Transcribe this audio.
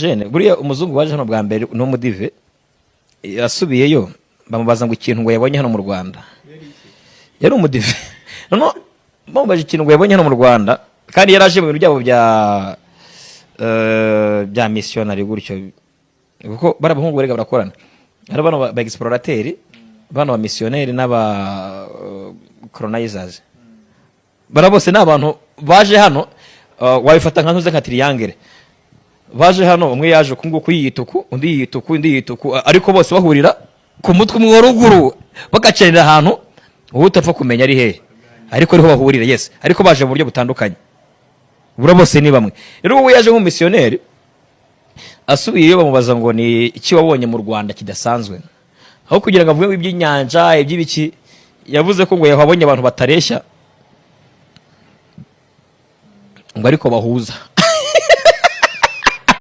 jene buriya umuzungu waje hano bwa mbere no mudive yasubiyeyo bamubaza ngo ikintu ngo yabonye hano mu Rwanda yari umudive no bamubaje ikintu ngo yabonye hano mu Rwanda kandi yaraje mu bintu byabo bya missionary gutyo kuko barabahungu barega barakorana hari bano ba explorateurs bano ba missionnaires n'aba colonizers barabose n'abantu baje hano wabifata nka ntuze nka triangle baje hano umwe yaje kunguko yituku undi yituku ariko bose bahurira ku mutwe umwe wa ruguru bagacerera ahantu utapfa kumenya ari hehe ariko ariho bahurira yes ariko baje mu buryo butandukanye bura bose ni bamwe rero uwo yaje nk'umumissionnaire asubiyeyo bamubaza ngo ni iki wabonye mu Rwanda kidasanzwe aho kugira ngo avuge iby'inyanja iby'ibiki yavuze ko ngo yahabonye abantu batareshya ngo ariko bahuza